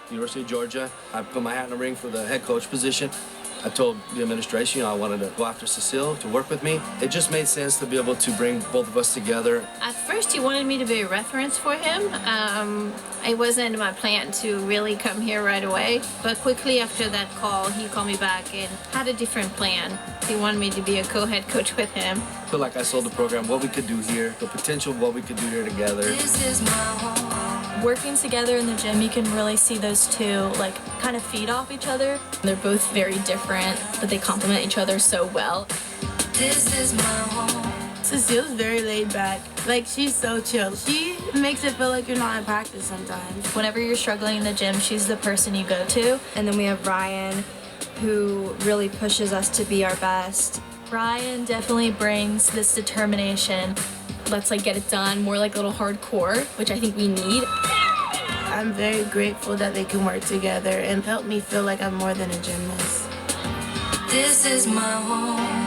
University of Georgia. I put my hat in the ring for the head coach position. I told the administration, I wanted to go after Cecile to work with me. It just made sense to be able to bring both of us together. At first, he wanted me to be a reference for him. It wasn't in my plan to really come here right away. But quickly after that call, he called me back and had a different plan. He wanted me to be a co-head coach with him. I feel like I sold the program, what we could do here, the potential of what we could do here together. This is my home. Working together in the gym, you can really see those two kind of feed off each other. They're both very different, but they complement each other so well. This is my home. Cecile's very laid back. She's so chill. She makes it feel like you're not in practice sometimes. Whenever you're struggling in the gym, she's the person you go to. And then we have Ryan, who really pushes us to be our best. Ryan definitely brings this determination. Let's get it done, more a little hardcore, which I think we need. I'm very grateful that they can work together and help me feel like I'm more than a gymnast. This is my home.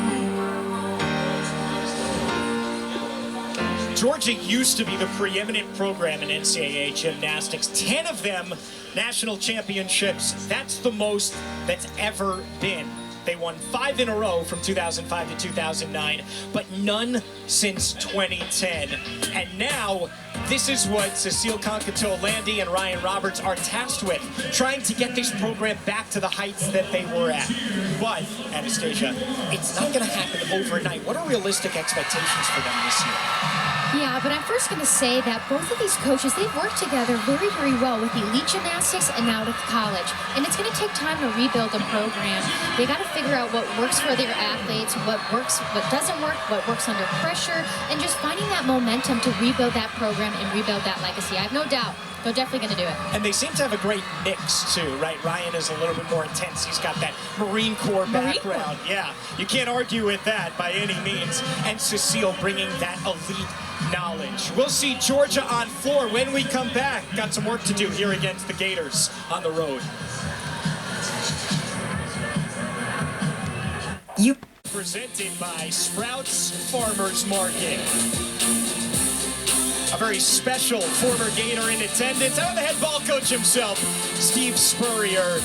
Georgia used to be the preeminent program in NCAA gymnastics. 10 of them national championships. That's the most that's ever been. They won 5 in a row from 2005 to 2009, but none since 2010. And now, this is what Cecile Concateau-Landy and Ryan Roberts are tasked with, trying to get this program back to the heights that they were at. But, Anastasia, it's not going to happen overnight. What are realistic expectations for them this year? Yeah, but I'm first going to say that both of these coaches, they've worked together very, very well with elite gymnastics and now with college. And it's going to take time to rebuild the program. They got to figure out what works for their athletes, what works, what doesn't work, what works under pressure, and just finding that momentum to rebuild that program and rebuild that legacy. I have no doubt they're definitely going to do it. And they seem to have a great mix, too, right? Ryan is a little bit more intense. He's got that Marine Corps background. Yeah, you can't argue with that by any means. And Cecile bringing that elite knowledge. We'll see Georgia on floor when we come back. Got some work to do here against the Gators on the road. Presented by Sprouts Farmers Market. A very special former Gator in attendance. And the head ball coach himself, Steve Spurrier,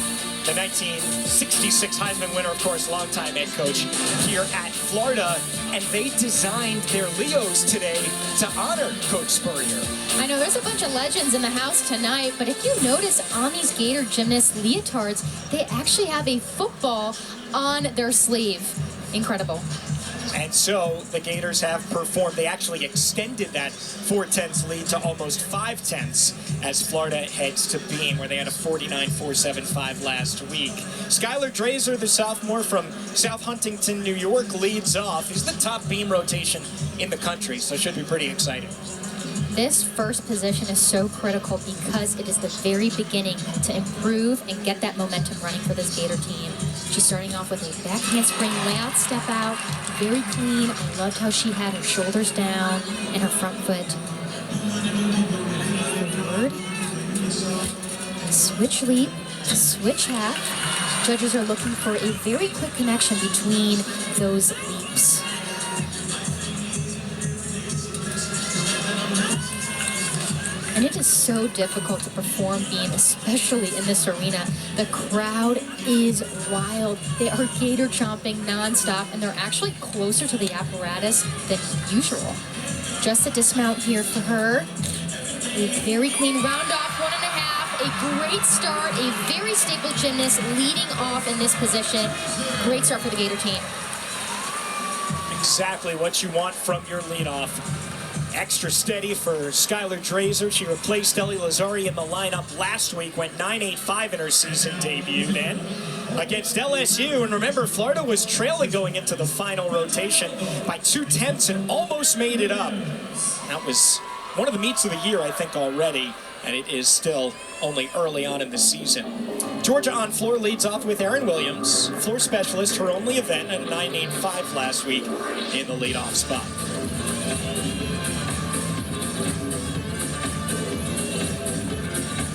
the 1966 Heisman winner, of course, longtime head coach here at Florida. And they designed their Leos today to honor Coach Spurrier. I know there's a bunch of legends in the house tonight, but if you notice on these Gator gymnast leotards, they actually have a football on their sleeve. Incredible. And so the Gators have performed. They actually extended that 4-10 lead to almost 5-10 as Florida heads to Bean, where they had a 49-4-7-5 last week. Skylar Drazer, the sophomore from South Huntington, New York, leads off. He's the top beam rotation in the country, so it should be pretty exciting. This first position is so critical because it is the very beginning to improve and get that momentum running for this Gator team. She's starting off with a back handspring layout step out, very clean. I loved how she had her shoulders down and her front foot forward. Switch leap, switch half. Judges are looking for a very quick connection between those leaps. And it is so difficult to perform beam, especially in this arena. The crowd is wild. They are gator chomping nonstop, and they're actually closer to the apparatus than usual. Just a dismount here for her. A very clean round off, 1.5. A great start, a very stable gymnast leading off in this position. Great start for the Gator team. Exactly what you want from your leadoff. Extra steady for Skylar Drazer. She replaced Ellie Lazari in the lineup last week, went 9.85 in her season debut then against LSU. And remember, Florida was trailing going into the final rotation by 2/10 and almost made it up. That was one of the meets of the year, I think, already, and it is still only early on in the season. Georgia on floor leads off with Erin Williams, floor specialist, her only event at a 9.85 last week in the leadoff spot.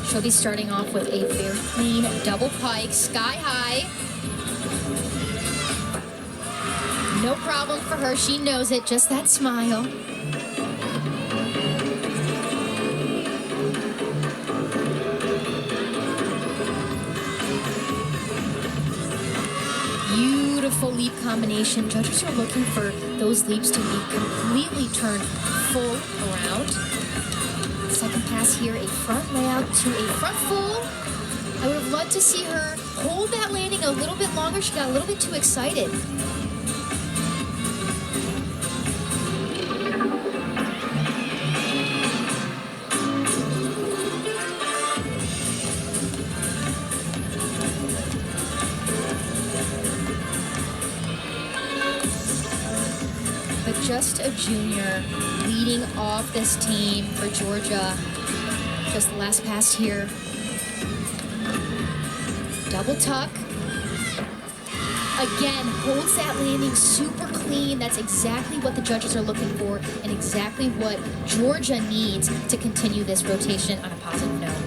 She'll be starting off with a very clean double pike, sky high. No problem for her, she knows it, just that smile. beautiful leap combination. Judges are looking for those leaps to be completely turned full around. Second pass here, a front layout to a front full. I would have loved to see her hold that landing a little bit longer. She got a little bit too excited. But just a junior leading off this team for Georgia. Just the last pass here. Double tuck. Again, holds that landing super clean. That's exactly what the judges are looking for and exactly what Georgia needs to continue this rotation on a positive note.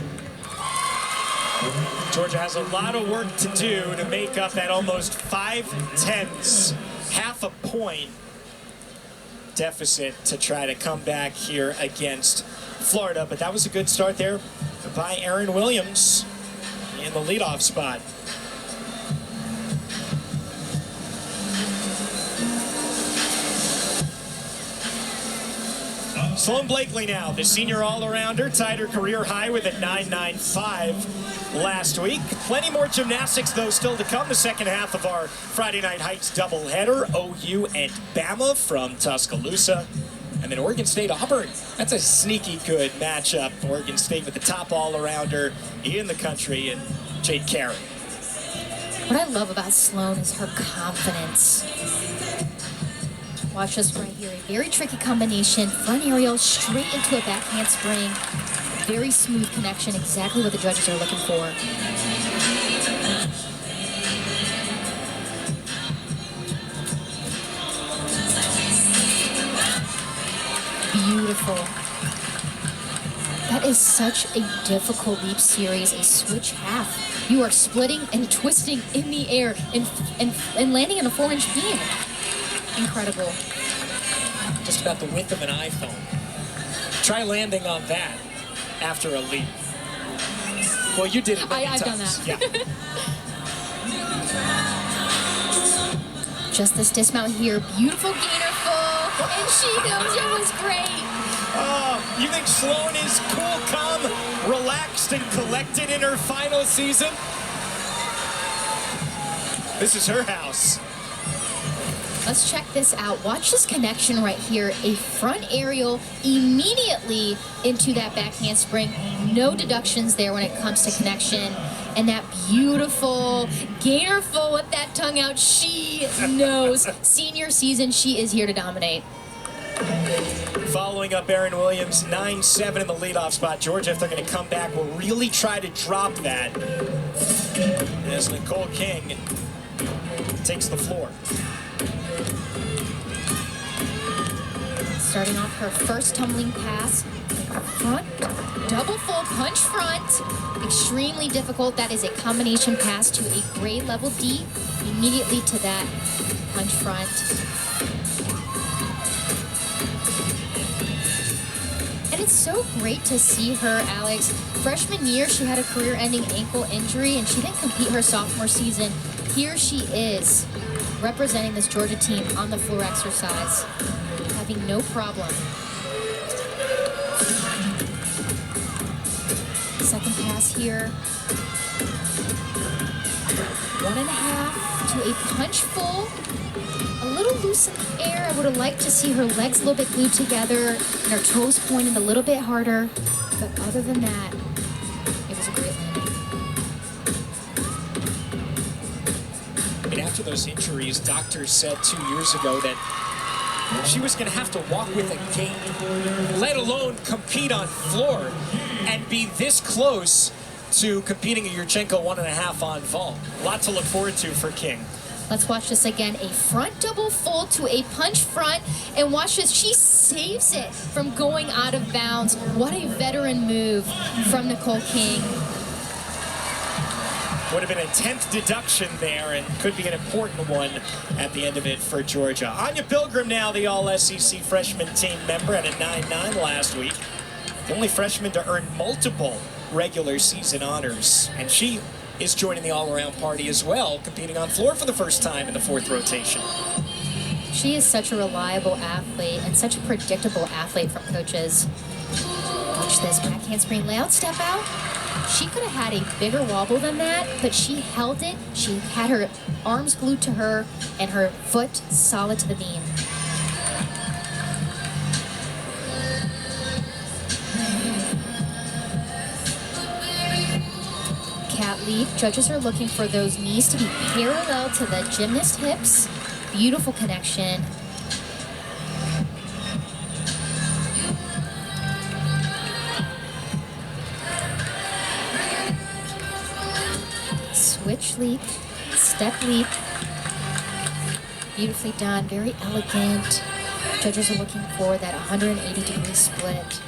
Georgia has a lot of work to do to make up that almost 5/10, half a point deficit to try to come back here against Florida. But that was a good start there by Aaron Williams in the leadoff spot. Sloan Blakely now, the senior all-arounder, tied her career high with a 9.95 last week. Plenty more gymnastics, though, still to come. The second half of our Friday Night Heights doubleheader, OU and Bama from Tuscaloosa. And then Oregon State Auburn. That's a sneaky good matchup. Oregon State with the top all-arounder in the country, and Jade Carey. What I love about Sloan is her confidence. Watch this right here. A very tricky combination. Front aerial straight into a back handspring. Very smooth connection. Exactly what the judges are looking for. Beautiful. That is such a difficult leap series, a switch half. You are splitting and twisting in the air and landing in a 4-inch beam. Incredible. Just about the width of an iPhone. Try landing on that after a leap. Well, you did it many I've times. done that. Yeah. Just this dismount here. Beautiful gainer full. And she knows it was great. Oh, you think Sloan is cool, calm, relaxed, and collected in her final season? This is her house. Let's check this out. Watch this connection right here. A front aerial immediately into that back handspring. No deductions there when it comes to connection. And that beautiful gainer full with that tongue out. She knows. Senior season, she is here to dominate. Following up Aaron Williams, 9-7 in the leadoff spot. Georgia, if they're going to come back, will really try to drop that as Nicole King takes the floor. Starting off her first tumbling pass. Front, double full punch front. Extremely difficult. That is a combination pass to a grade level D. Immediately to that punch front. And it's so great to see her, Alex. Freshman year, she had a career-ending ankle injury, and she didn't compete her sophomore season. Here she is, representing this Georgia team on the floor exercise, having no problem. Second pass here. 1.5 to a punch full. A little loose in the air. I would have liked to see her legs a little bit glued together and her toes pointed a little bit harder. But other than that, it was a great landing. And after those injuries, doctors said 2 years ago that she was going to have to walk with a gait, let alone compete on floor and be this close to competing at Yurchenko 1.5 on vault. A lot to look forward to for King. Let's watch this again. A front double full to a punch front. And watch this. She saves it from going out of bounds. What a veteran move from Nicole King. Would have been a 10th deduction there and could be an important one at the end of it for Georgia. Anya Pilgrim now the All-SEC freshman team member at a 9.9 last week. The only freshman to earn multiple regular season honors. And she is joining the all-around party as well, competing on floor for the first time in the 4th rotation. She is such a reliable athlete and such a predictable athlete from coaches. Watch this back handspring layout step out. She could have had a bigger wobble than that, but she held it. She had her arms glued to her and her foot solid to the beam. Cat leap. Judges are looking for those knees to be parallel to the gymnast hips. Beautiful connection. Switch leap, step leap. Beautifully done, very elegant. Judges are looking for that 180-degree split.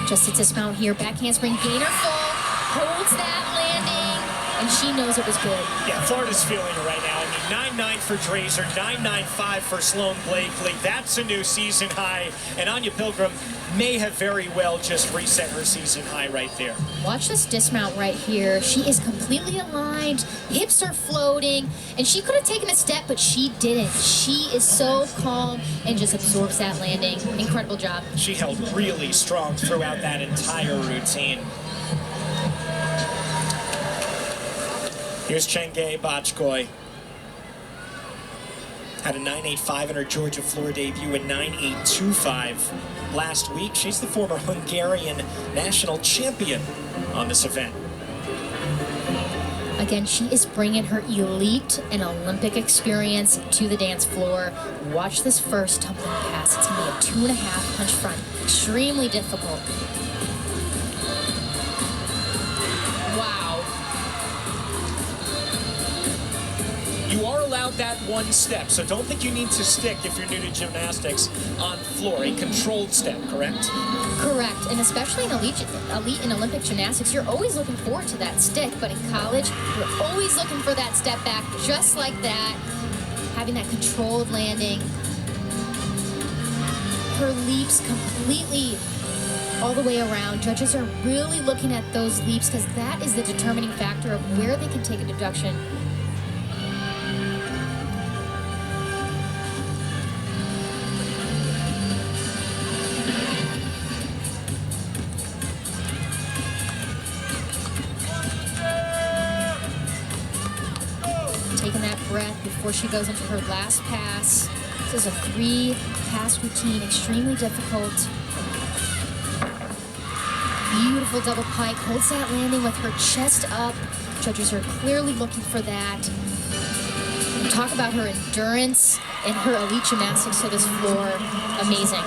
Just a dismount here, back handspring, gainer full, holds that landing, and she knows it was good. Yeah, Florida's feeling it right now. I mean, 9.9 for Drazer, 9.95 for Sloane Blakely. That's a new season high, and Anya Pilgrim may have very well just reset her season high right there. Watch this dismount right here. She is completely aligned, hips are floating, and she could have taken a step, but she didn't. She is so calm and just absorbs that landing. Incredible job. She held really strong throughout that entire routine. Here's Chengay Bachkoy. Had a 9.85 in her Georgia floor debut, a 9.825 last week. She's the former Hungarian national champion on this event. Again, she is bringing her elite and Olympic experience to the dance floor. Watch this first tumbling pass. It's going to be a 2.5 punch front. Extremely difficult. Wow. You are allowed that one step, so don't think you need to stick if you're new to gymnastics on floor. A controlled step, correct? Correct, and especially in elite and Olympic gymnastics, you're always looking forward to that stick, but in college, you're always looking for that step back, just like that, having that controlled landing. Her leaps completely all the way around. Judges are really looking at those leaps because that is the determining factor of where they can take a deduction. Taking that breath before she goes into her last pass. This is a 3-pass routine, extremely difficult. Beautiful double pike, holds that landing with her chest up. Judges are clearly looking for that. And talk about her endurance and her elite gymnastics to this floor. Amazing.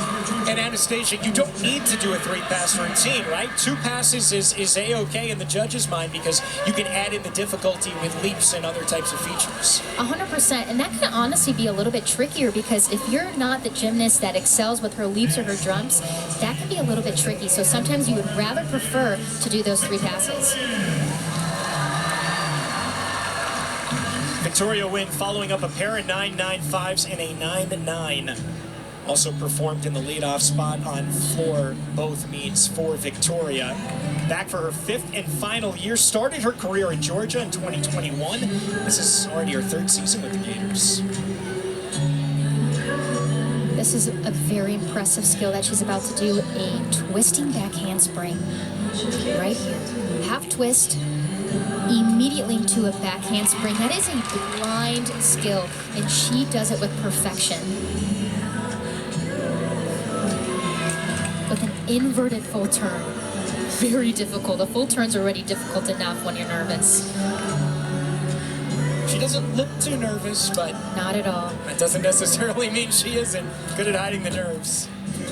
And Anastasia, you don't need to do a 3-pass routine, right? 2 passes is A-okay in the judge's mind because you can add in the difficulty with leaps and other types of features. 100%, and that can honestly be a little bit trickier because if you're not the gymnast that excels with her leaps or her jumps, that can be a little bit tricky. So sometimes you would rather prefer to do those 3 passes. Victoria Wynn following up a pair of 9.95s and a 9.9. Also performed in the leadoff spot on floor both meets for Victoria. Back for her 5th and final year. Started her career in Georgia in 2021. This is already her 3rd season with the Gators. This is a very impressive skill that she's about to do, a twisting back handspring right here. Half twist, immediately into a back handspring. That is a blind skill, and she does it with perfection. With an inverted full turn. Very difficult. A full turn's already difficult enough when you're nervous. She doesn't look too nervous, but not at all. That doesn't necessarily mean she isn't good at hiding the nerves.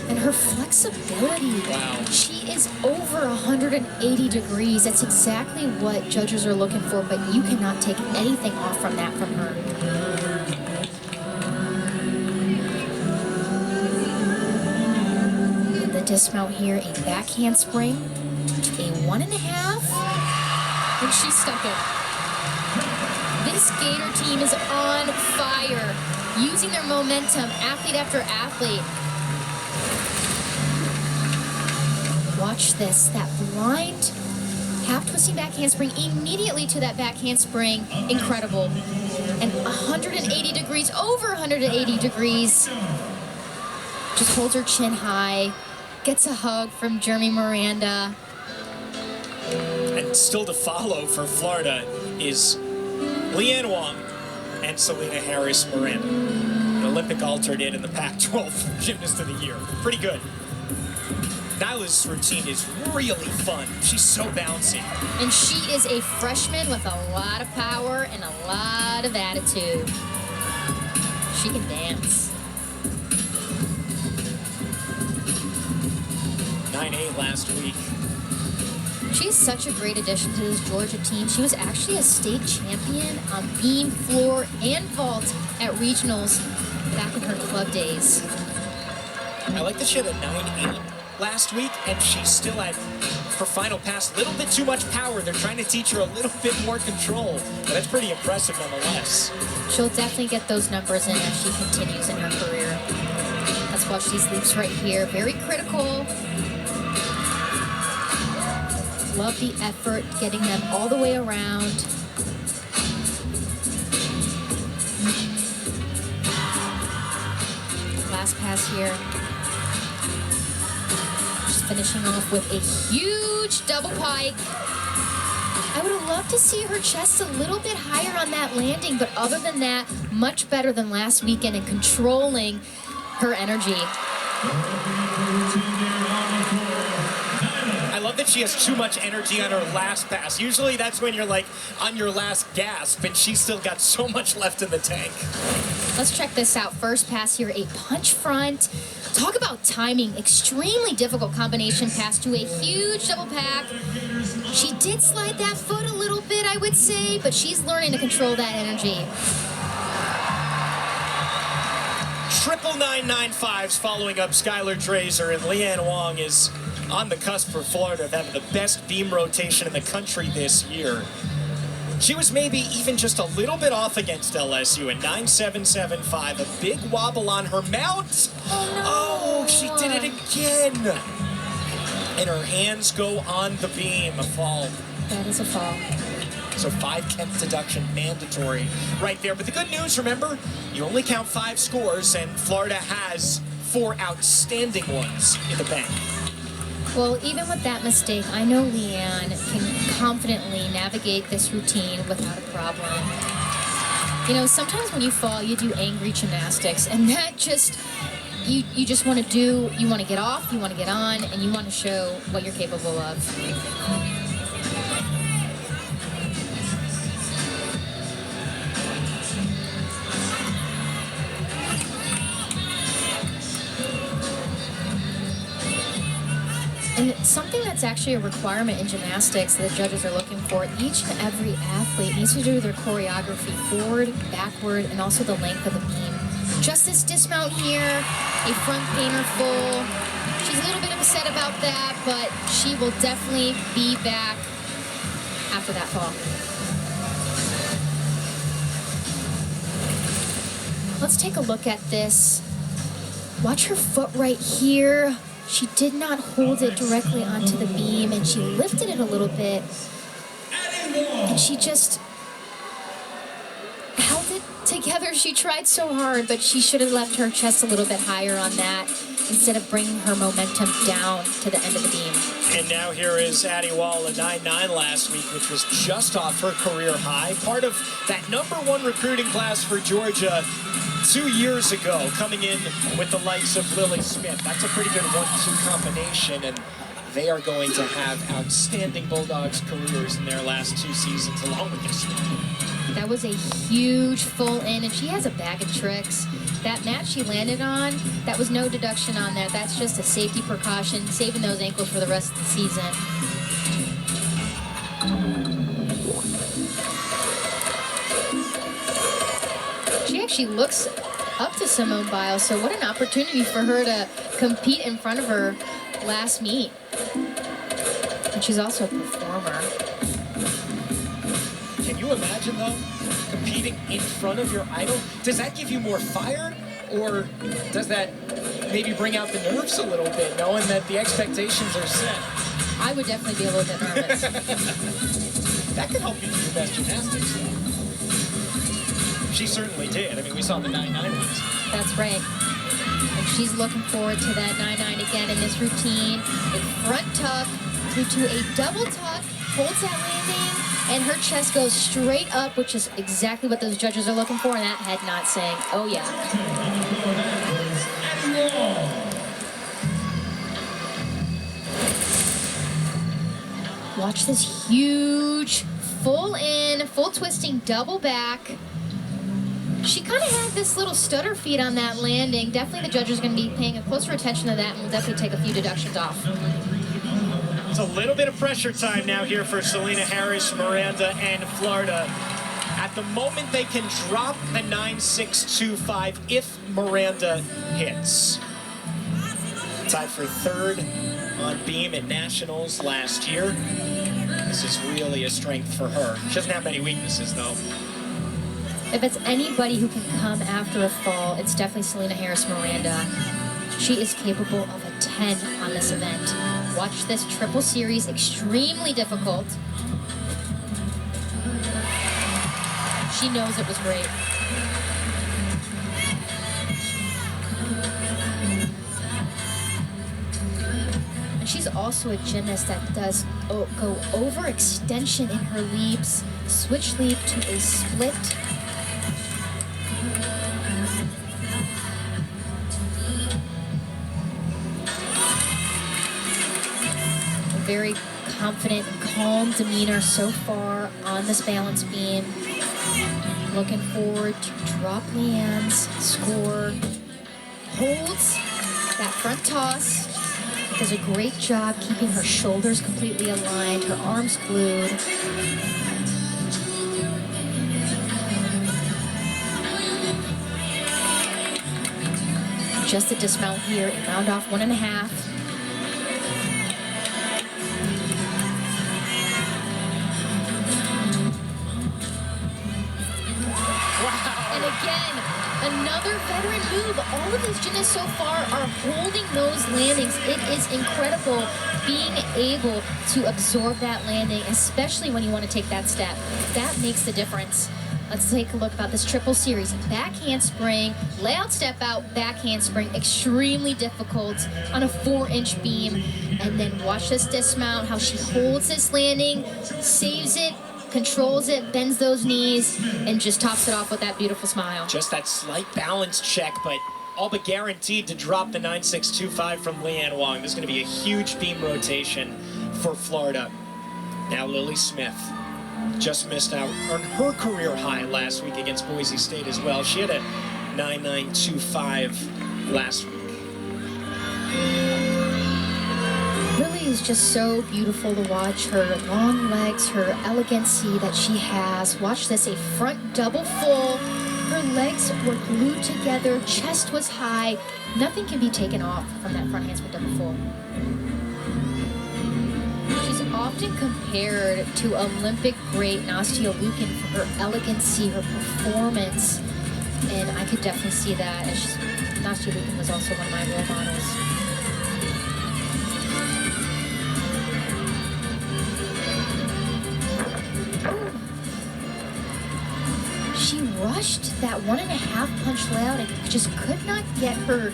And her flexibility. Wow. She is over 180 degrees. That's exactly what judges are looking for, but you cannot take anything off from that from her. And the dismount here, a back handspring, a 1.5, and she stuck it. This Gator team is on fire, using their momentum, athlete after athlete. Watch this, that blind half twisting back handspring immediately to that back handspring. Incredible. And 180 degrees, over 180 degrees. Just holds her chin high, gets a hug from Jeremy Miranda. And still to follow for Florida is Leanne Wong and Selena Harris Miranda. An Olympic alternate in the Pac-12 Gymnast of the Year. Pretty good. Nyla's routine is really fun. She's so bouncy. And she is a freshman with a lot of power and a lot of attitude. She can dance. 9-8 last week. She's such a great addition to this Georgia team. She was actually a state champion on beam, floor, and vault at regionals back in her club days. I like that she had a 9-8 last week, and she still had her final pass a little bit too much power. They're trying to teach her a little bit more control, but that's pretty impressive nonetheless. She'll definitely get those numbers in as she continues in her career. That's why she sleeps right here. Very critical. Love the effort, getting them all the way around. Last pass here. Just finishing off with a huge double pike. I would have loved to see her chest a little bit higher on that landing, but other than that, much better than last weekend in controlling her energy. I love that she has too much energy on her last pass. Usually that's when you're like on your last gasp, and she's still got so much left in the tank. Let's check this out. First pass here, a punch front. Talk about timing. Extremely difficult combination pass to a huge double pack. She did slide that foot a little bit, I would say, but she's learning to control that energy. 999.5s following up Skylar Drazer, and Leanne Wong is on the cusp for Florida of having the best beam rotation in the country this year. She was maybe even just a little bit off against LSU at 9.775. A big wobble on her mount. Oh, she did it again. And her hands go on the beam. A fall. That is a fall. So 5 tenth deduction mandatory right there. But the good news, remember, you only count 5 scores, and Florida has 4 outstanding ones in the bank. Well, even with that mistake, I know Leanne can confidently navigate this routine without a problem. You know, sometimes when you fall, you do angry gymnastics, and that just, you just want to do, you want to get off, you want to get on, and you want to show what you're capable of. And something that's actually a requirement in gymnastics that the judges are looking for, each and every athlete needs to do their choreography forward, backward, and also the length of the beam. Just this dismount here, a front painter full. She's a little bit upset about that, but she will definitely be back after that fall. Let's take a look at this. Watch her foot right here. She did not hold it directly onto the beam, and she lifted it a little bit, and she just held it together. She tried so hard, but she should have left her chest a little bit higher on that instead of bringing her momentum down to the end of the beam. And now here is Addie Wall, a 9.9 last week, which was just off her career high. Part of that #1 recruiting class for Georgia 2 years ago, coming in with the likes of Lily Smith. That's a pretty good 1-2 combination, and they are going to have outstanding Bulldogs careers in their last 2 seasons, along with this one. That was a huge full in, and she has a bag of tricks. That mat she landed on, that was no deduction on that. That's just a safety precaution, saving those ankles for the rest of the season. She actually looks up to Simone Biles, so what an opportunity for her to compete in front of her last meet. And she's also a performer. Can you imagine, though, competing in front of your idol? Does that give you more fire, or does that maybe bring out the nerves a little bit, knowing that the expectations are set? I would definitely be a little bit nervous. That could help you do your best gymnastics, though. She certainly did. I mean, we saw the 9-9 ones. That's right. And she's looking forward to that 9-9 again in this routine. A front tuck through to a double tuck, holds that landing, and her chest goes straight up, which is exactly what those judges are looking for, and that head nod saying, oh yeah. Watch this huge, full in, full twisting, double back. She kind of had this little stutter feed on that landing. Definitely the judges are going to be paying a closer attention to that, and we'll definitely take a few deductions off. It's a little bit of pressure time now here for Selena Harris, Miranda, and Florida. At the moment, they can drop the 9.625 if Miranda hits. Tied for third on beam at Nationals last year. This is really a strength for her. She doesn't have many weaknesses, though. If it's anybody who can come after a fall, it's definitely Selena Harris Miranda. She is capable of a 10 on this event. Watch this triple series, extremely difficult. She knows it was great. And she's also a gymnast that does go overextension in her leaps, switch leap to a split. Very confident and calm demeanor so far on this balance beam. Looking forward to drop lands, score, holds that front toss, does a great job keeping her shoulders completely aligned, her arms glued. Just a dismount here and round off 1.5. Another veteran move. All of these gymnasts so far are holding those landings. It is incredible being able to absorb that landing, especially when you want to take that step. That makes the difference. Let's take a look about this triple series. Back handspring, layout step out, back handspring, extremely difficult on a 4-inch beam. And then watch this dismount, how she holds this landing, saves it, controls it, bends those knees, and just tops it off with that beautiful smile. Just that slight balance check, but all but guaranteed to drop the 9.625 from Leanne Wong. There's going to be a huge beam rotation for Florida. Now Lily Smith just missed out on her career high last week against Boise State as well. She had a 9.925 last week. Lily is just so beautiful to watch. Her long legs, her elegancy that she has. Watch this, a front double full. Her legs were glued together, chest was high. Nothing can be taken off from that front handspring double full. She's often compared to Olympic great Nastia Liukin for her elegancy, her performance. And I could definitely see that. Nastia Liukin was also one of my role models. She rushed that 1.5 punch layout and just could not get her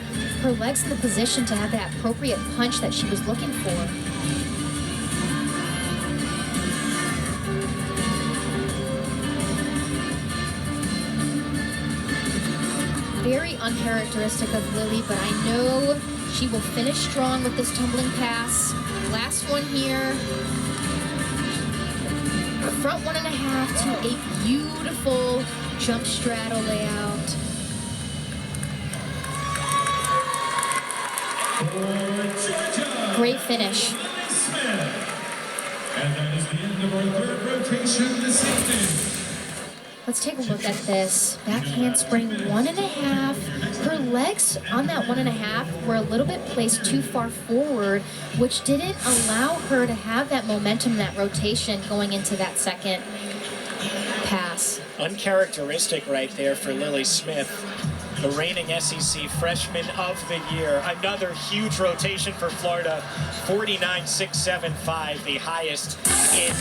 legs in the position to have that appropriate punch that she was looking for. Very uncharacteristic of Lily, but I know she will finish strong with this tumbling pass. Last one here. Front 1.5 to a beautiful jump straddle layout. Great finish. And that is the end of our third rotation this evening. Let's take a look at this. Back handspring 1.5. Her legs on that 1.5 were a little bit placed too far forward, which didn't allow her to have that momentum, that rotation going into that second pass. Uncharacteristic right there for Lily Smith. the reigning SEC Freshman of the Year. Another huge rotation for Florida, 49.675, the highest in